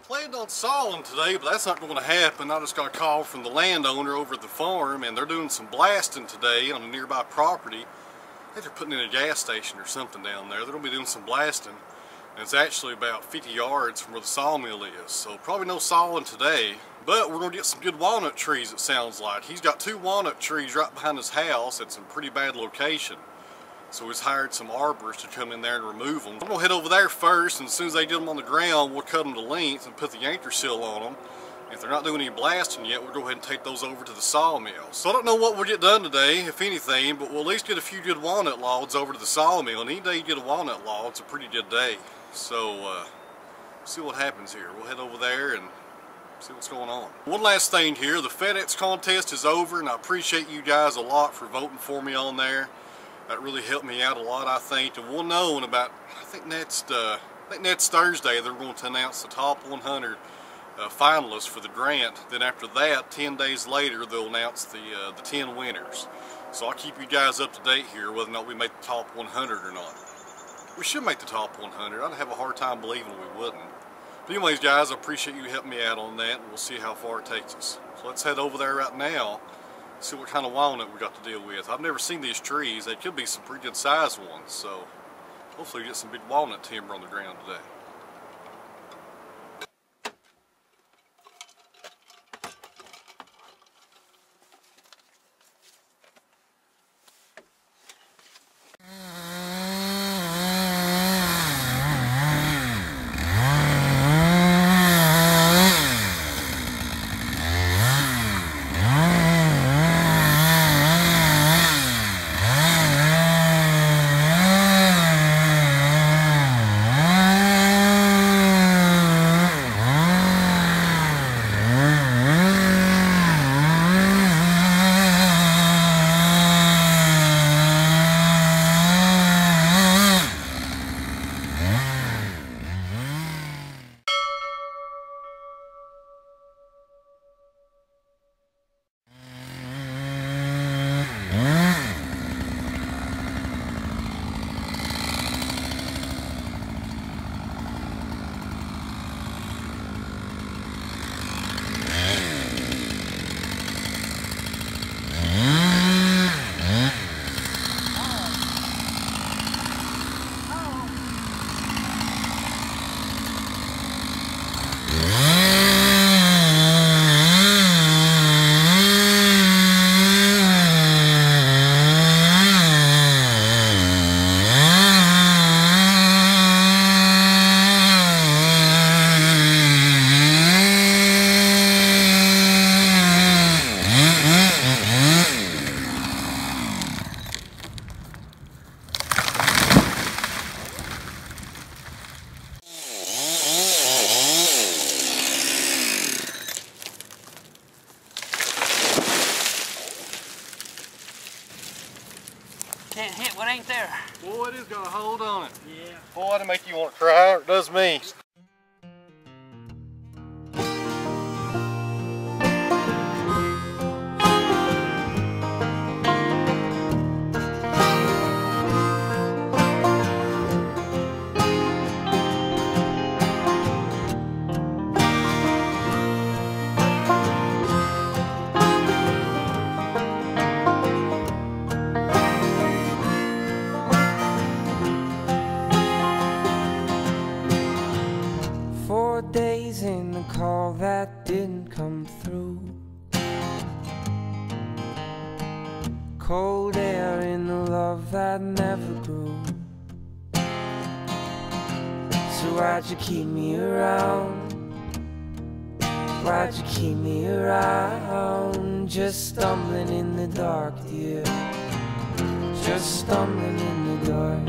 Planned on sawing today, but that's not going to happen. I just got a call from the landowner over at the farm, and they're doing some blasting today on a nearby property. I think they're putting in a gas station or something down there. They're going to be doing some blasting, and it's actually about 50 yards from where the sawmill is. So probably no sawing today, but we're going to get some good walnut trees, it sounds like. He's got 2 walnut trees right behind his house at some pretty bad location. So he's hired some arborists to come in there and remove them. I'm going to head over there first, and as soon as they get them on the ground, we'll cut them to length and put the Anchorseal on them. If they're not doing any blasting yet, we'll go ahead and take those over to the sawmill. So I don't know what we'll get done today, if anything, but we'll at least get a few good walnut logs over to the sawmill. And any day you get a walnut log, it's a pretty good day. So see what happens here. We'll head over there and see what's going on. One last thing here, the FedEx contest is over, and I appreciate you guys a lot for voting for me on there. That really helped me out a lot, I think. And we'll know in about, I think next Thursday, they're going to announce the top 100 finalists for the grant. Then after that, 10 days later, they'll announce the 10 winners. So I'll keep you guys up to date here, whether or not we make the top 100 or not. We should make the top 100. I'd have a hard time believing we wouldn't. But anyways, guys, I appreciate you helping me out on that, and we'll see how far it takes us. So let's head over there right now. See what kind of walnut we got to deal with. I've never seen these trees. They could be some pretty good sized ones, so hopefully we get some big walnut timber on the ground today. Can't hit what ain't there. Boy, it has got a hold on it. Yeah. Boy, that'll make you want to cry. It does me. Days in the call that didn't come through. Cold air in the love that never grew. So why'd you keep me around? Why'd you keep me around? Just stumbling in the dark, dear. Just stumbling in the dark.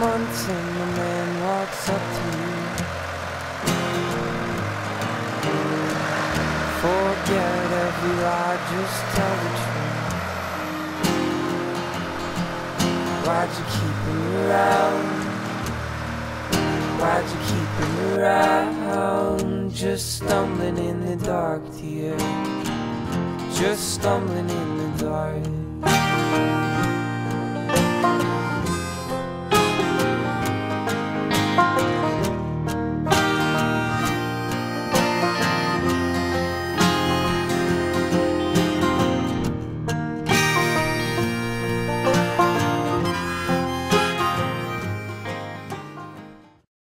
months and the man walks up to you. Forget every lie, just tell the truth. Why'd you keep him around? Why'd you keep him around? Just stumbling in the dark, dear. Just stumbling in the dark.